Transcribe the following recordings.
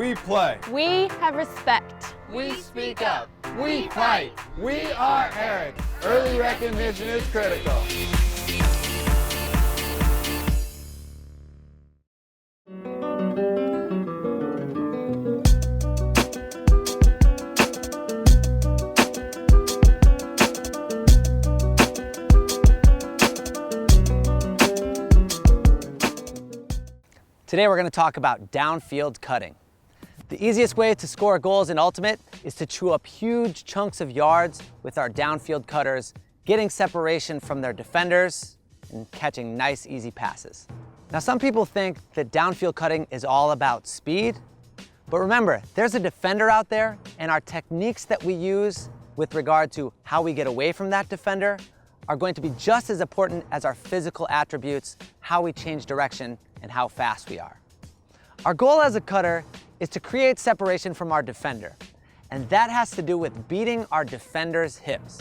We play. We have respect. We speak up. We fight. We are Eric. Early recognition is critical. Today we're going to talk about downfield cutting. The easiest way to score goals in Ultimate is to chew up huge chunks of yards with our downfield cutters, getting separation from their defenders and catching nice, easy passes. Now, some people think that downfield cutting is all about speed, but remember, there's a defender out there, and our techniques that we use with regard to how we get away from that defender are going to be just as important as our physical attributes, how we change direction, and how fast we are. Our goal as a cutter is to create separation from our defender, and that has to do with beating our defender's hips.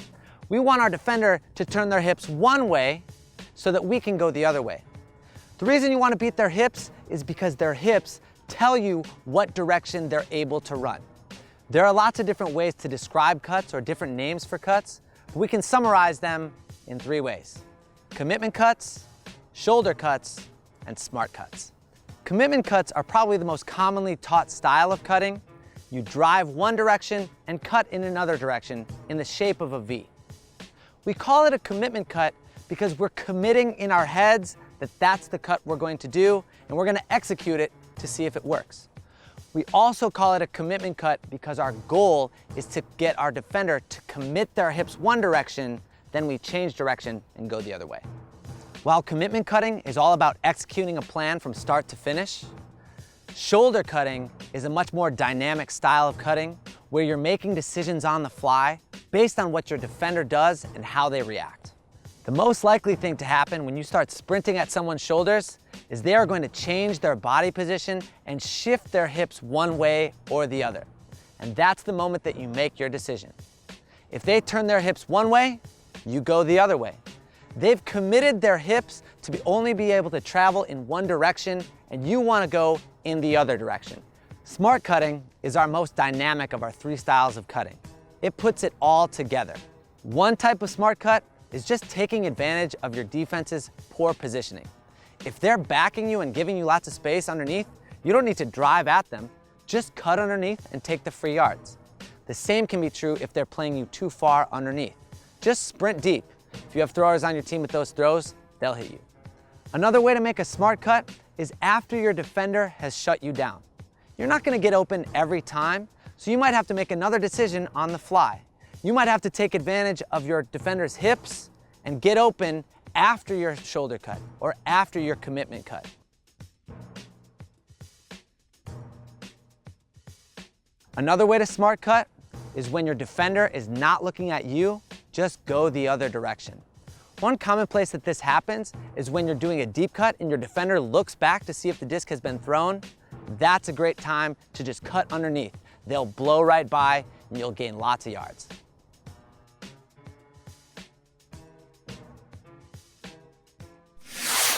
We want our defender to turn their hips one way so that we can go the other way. The reason you want to beat their hips is because their hips tell you what direction they're able to run. There are lots of different ways to describe cuts or different names for cuts, but we can summarize them in 3 ways: commitment cuts, shoulder cuts, and smart cuts. Commitment cuts are probably the most commonly taught style of cutting. You drive one direction and cut in another direction in the shape of a V. We call it a commitment cut because we're committing in our heads that that's the cut we're going to do, and we're going to execute it to see if it works. We also call it a commitment cut because our goal is to get our defender to commit their hips one direction, then we change direction and go the other way. While commitment cutting is all about executing a plan from start to finish, shoulder cutting is a much more dynamic style of cutting where you're making decisions on the fly based on what your defender does and how they react. The most likely thing to happen when you start sprinting at someone's shoulders is they are going to change their body position and shift their hips one way or the other. And that's the moment that you make your decision. If they turn their hips one way, you go the other way. They've committed their hips to only be able to travel in one direction, and you want to go in the other direction. Smart cutting is our most dynamic of our 3 styles of cutting. It puts it all together. One type of smart cut is just taking advantage of your defense's poor positioning. If they're backing you and giving you lots of space underneath, you don't need to drive at them. Just cut underneath and take the free yards. The same can be true if they're playing you too far underneath. Just sprint deep. If you have throwers on your team with those throws, they'll hit you. Another way to make a smart cut is after your defender has shut you down. You're not going to get open every time, so you might have to make another decision on the fly. You might have to take advantage of your defender's hips and get open after your shoulder cut or after your commitment cut. Another way to smart cut is when your defender is not looking at you, just go the other direction. One common place that this happens is when you're doing a deep cut and your defender looks back to see if the disc has been thrown. That's a great time to just cut underneath. They'll blow right by and you'll gain lots of yards.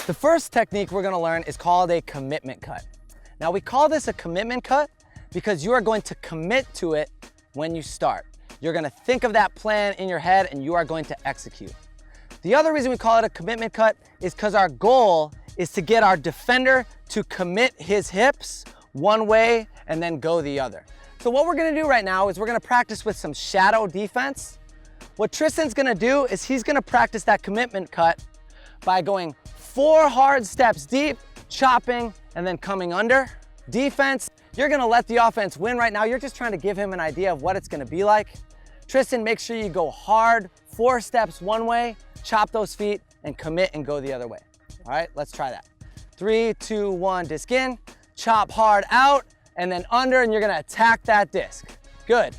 The first technique we're going to learn is called a commitment cut. Now, we call this a commitment cut because you are going to commit to it when you start. You're going to think of that plan in your head and you are going to execute. The other reason we call it a commitment cut is because our goal is to get our defender to commit his hips one way and then go the other. So what we're going to do right now is we're going to practice with some shadow defense. What Tristan's going to do is he's going to practice that commitment cut by going 4 hard steps deep, chopping, and then coming under. Defense, you're going to let the offense win right now. You're just trying to give him an idea of what it's going to be like. Tristan, make sure you go hard, 4 steps one way, chop those feet, and commit and go the other way. All right, let's try that. 3, 2, 1, disc in, chop hard out, and then under, and you're gonna attack that disc. Good.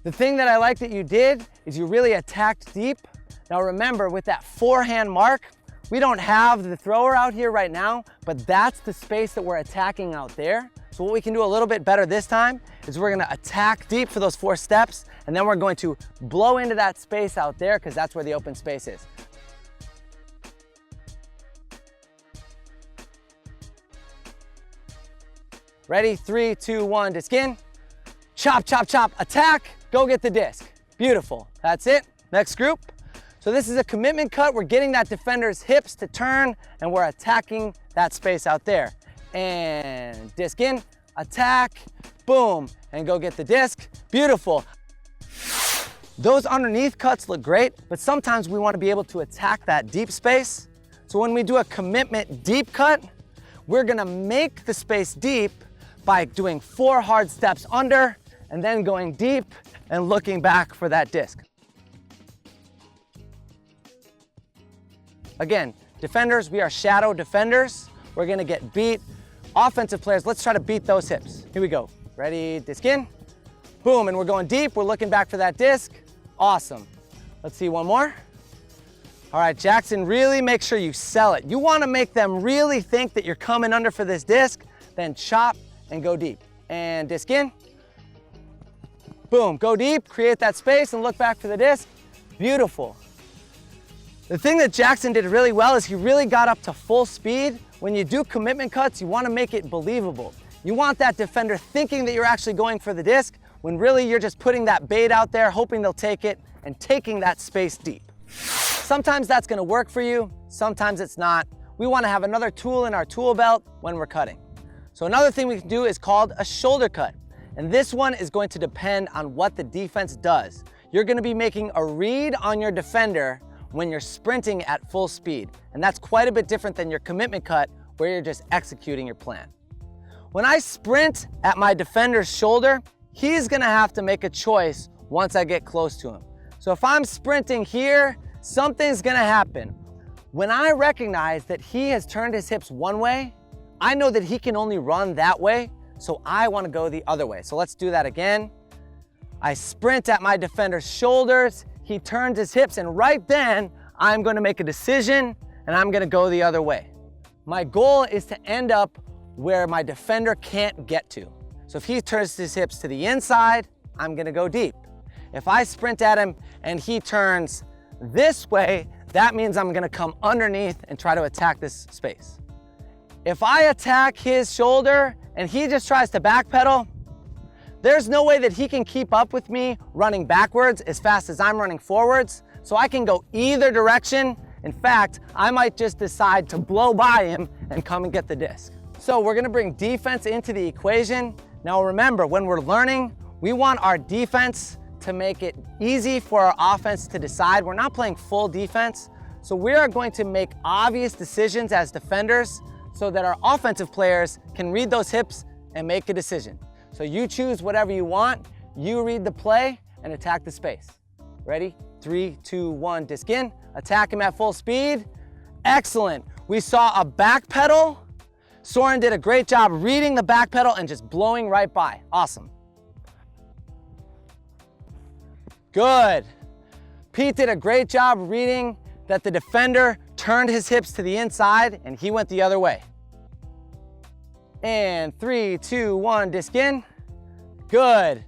The thing that I like that you did is you really attacked deep. Now remember, with that forehand mark, we don't have the thrower out here right now, but that's the space that we're attacking out there. So what we can do a little bit better this time is we're gonna attack deep for those 4 steps, and then we're going to blow into that space out there because that's where the open space is. Ready? 3, 2, 1, disc in. Chop, chop, chop, attack, go get the disc. Beautiful, that's it. Next group. So this is a commitment cut. We're getting that defender's hips to turn and we're attacking that space out there. And disc in, attack, boom, and go get the disc. Beautiful. Those underneath cuts look great, but sometimes we want to be able to attack that deep space. So when we do a commitment deep cut, we're gonna make the space deep by doing 4 hard steps under and then going deep and looking back for that disc. Again, defenders, we are shadow defenders. We're gonna get beat. Offensive players, let's try to beat those hips. Here we go. Ready, disc in. Boom, and we're going deep. We're looking back for that disc. Awesome. Let's see one more. All right, Jackson, really make sure you sell it. You wanna make them really think that you're coming under for this disc, then chop and go deep. And disc in. Boom, go deep, create that space and look back for the disc. Beautiful. The thing that Jackson did really well is he really got up to full speed. When you do commitment cuts, you want to make it believable. You want that defender thinking that you're actually going for the disc when really you're just putting that bait out there, hoping they'll take it and taking that space deep. Sometimes that's going to work for you, sometimes it's not. We want to have another tool in our tool belt when we're cutting. So another thing we can do is called a shoulder cut. And this one is going to depend on what the defense does. You're going to be making a read on your defender when you're sprinting at full speed. And that's quite a bit different than your commitment cut where you're just executing your plan. When I sprint at my defender's shoulder, he's gonna have to make a choice once I get close to him. So if I'm sprinting here, something's gonna happen. When I recognize that he has turned his hips one way, I know that he can only run that way, so I wanna go the other way. So let's do that again. I sprint at my defender's shoulders, he turns his hips, and right then, I'm gonna make a decision and I'm gonna go the other way. My goal is to end up where my defender can't get to. So if he turns his hips to the inside, I'm gonna go deep. If I sprint at him and he turns this way, that means I'm gonna come underneath and try to attack this space. If I attack his shoulder and he just tries to backpedal, there's no way that he can keep up with me running backwards as fast as I'm running forwards, so I can go either direction. In fact, I might just decide to blow by him and come and get the disc. So we're gonna bring defense into the equation. Now remember, when we're learning, we want our defense to make it easy for our offense to decide. We're not playing full defense, so we are going to make obvious decisions as defenders so that our offensive players can read those hips and make a decision. So you choose whatever you want, you read the play and attack the space. Ready? 3, 2, 1, disc in, attack him at full speed. Excellent. We saw a back pedal. Soren did a great job reading the back pedal and just blowing right by. Awesome. Good. Pete did a great job reading that the defender turned his hips to the inside and he went the other way. And 3, 2, 1, disc in. Good.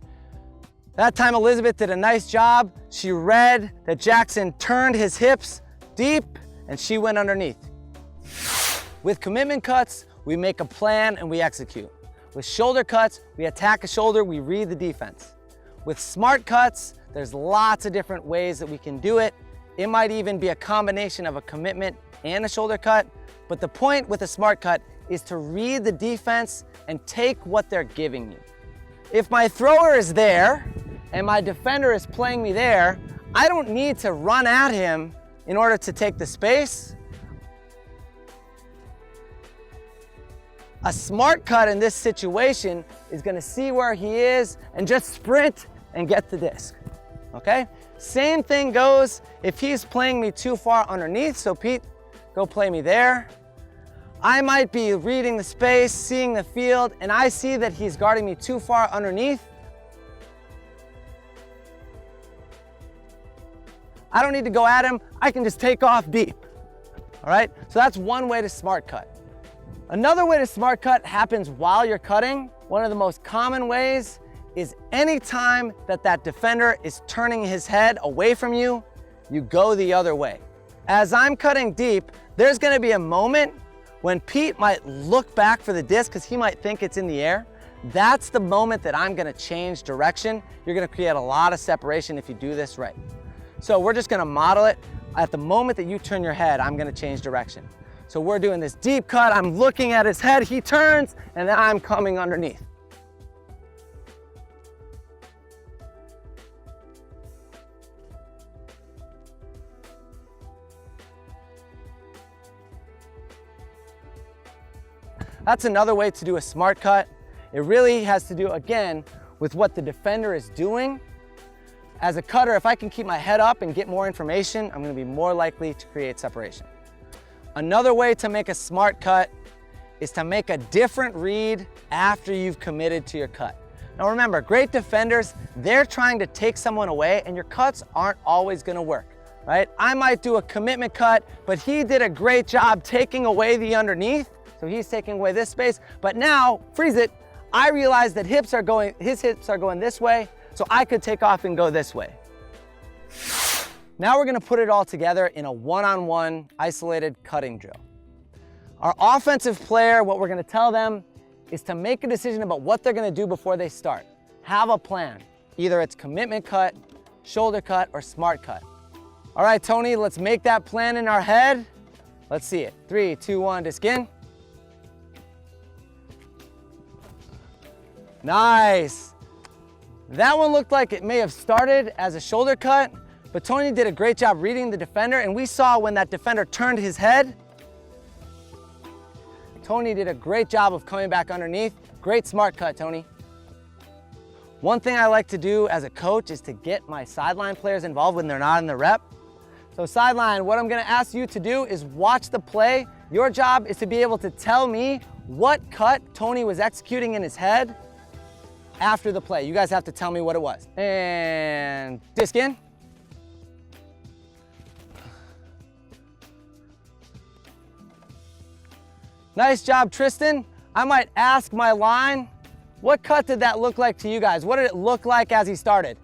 That time Elizabeth did a nice job. She read that Jackson turned his hips deep and she went underneath. With commitment cuts, we make a plan and we execute. With shoulder cuts, we attack a shoulder, we read the defense. With smart cuts, there's lots of different ways that we can do it. It might even be a combination of a commitment and a shoulder cut, but the point with a smart cut is to read the defense and take what they're giving you. If my thrower is there and my defender is playing me there, I don't need to run at him in order to take the space. A smart cut in this situation is gonna see where he is and just sprint and get the disc, okay? Same thing goes if he's playing me too far underneath, so Pete, go play me there. I might be reading the space, seeing the field, and I see that he's guarding me too far underneath. I don't need to go at him, I can just take off deep, all right? So that's one way to smart cut. Another way to smart cut happens while you're cutting. One of the most common ways is anytime that that defender is turning his head away from you, you go the other way. As I'm cutting deep, there's gonna be a moment when Pete might look back for the disc because he might think it's in the air. That's the moment that I'm gonna change direction. You're gonna create a lot of separation if you do this right. So we're just gonna model it. At the moment that you turn your head, I'm gonna change direction. So we're doing this deep cut, I'm looking at his head, he turns, and then I'm coming underneath. That's another way to do a smart cut. It really has to do, again, with what the defender is doing. As a cutter, if I can keep my head up and get more information, I'm gonna be more likely to create separation. Another way to make a smart cut is to make a different read after you've committed to your cut. Now remember, great defenders, they're trying to take someone away and your cuts aren't always gonna work, right? I might do a commitment cut, but he did a great job taking away the underneath. So he's taking away this space, but now, freeze it, I realize that his hips are going this way, so I could take off and go this way. Now we're gonna put it all together in a one-on-one isolated cutting drill. Our offensive player, what we're gonna tell them is to make a decision about what they're gonna do before they start. Have a plan. Either it's commitment cut, shoulder cut, or smart cut. All right, Tony, let's make that plan in our head. Let's see it. 3, 2, 1, disc in. Nice. That one looked like it may have started as a shoulder cut, but Tony did a great job reading the defender, and we saw when that defender turned his head, Tony did a great job of coming back underneath. Great smart cut, Tony. One thing I like to do as a coach is to get my sideline players involved when they're not in the rep. So sideline, what I'm gonna ask you to do is watch the play. Your job is to be able to tell me what cut Tony was executing in his head after the play. You guys have to tell me what it was. And disc in. Nice job, Tristan. I might ask my line, what cut did that look like to you guys? What did it look like as he started?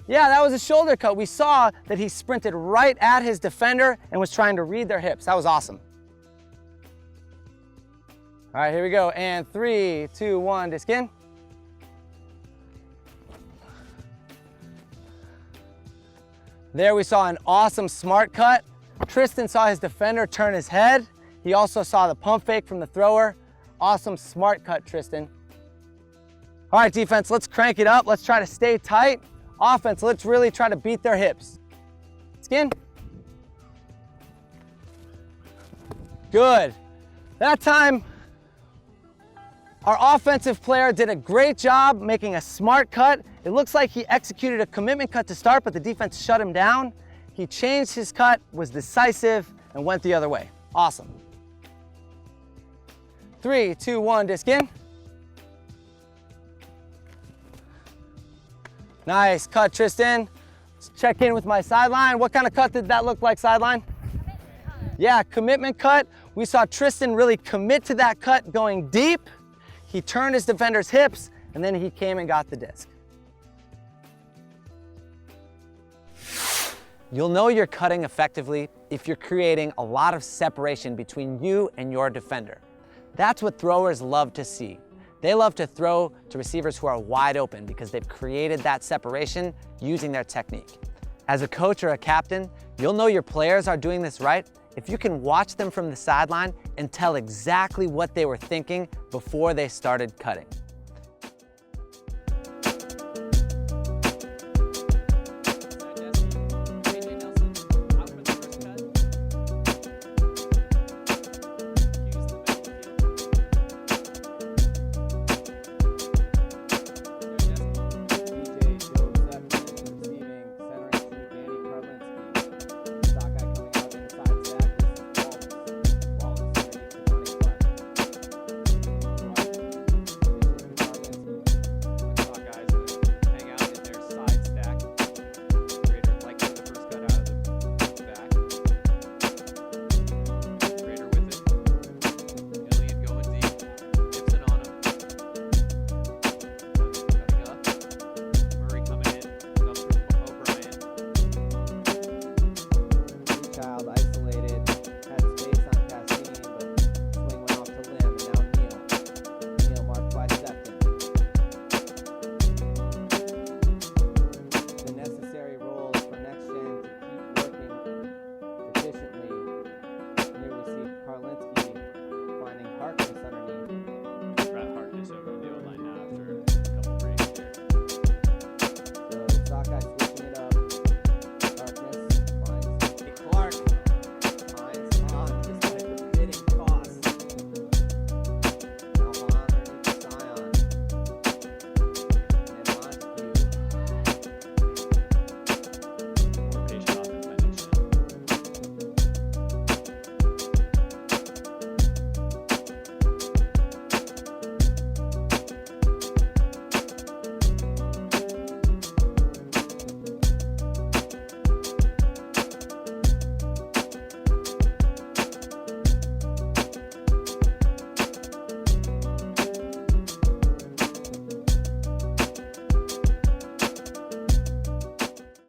Yeah, that was a shoulder cut. We saw that he sprinted right at his defender and was trying to read their hips. That was awesome. All right, here we go. And 3, 2, 1, disc in. There we saw an awesome smart cut. Tristan saw his defender turn his head. He also saw the pump fake from the thrower. Awesome smart cut, Tristan. All right, defense, let's crank it up. Let's try to stay tight. Offense, let's really try to beat their hips. Skin. Good. That time, our offensive player did a great job making a smart cut. It looks like he executed a commitment cut to start, but the defense shut him down. He changed his cut, was decisive, and went the other way. Awesome. 3, 2, 1, disc in. Nice cut, Tristan. Let's check in with my sideline. What kind of cut did that look like, sideline? Yeah, commitment cut. We saw Tristan really commit to that cut going deep. He turned his defender's hips, and then he came and got the disc. You'll know you're cutting effectively if you're creating a lot of separation between you and your defender. That's what throwers love to see. They love to throw to receivers who are wide open because they've created that separation using their technique. As a coach or a captain, you'll know your players are doing this right if you can watch them from the sideline and tell exactly what they were thinking before they started cutting.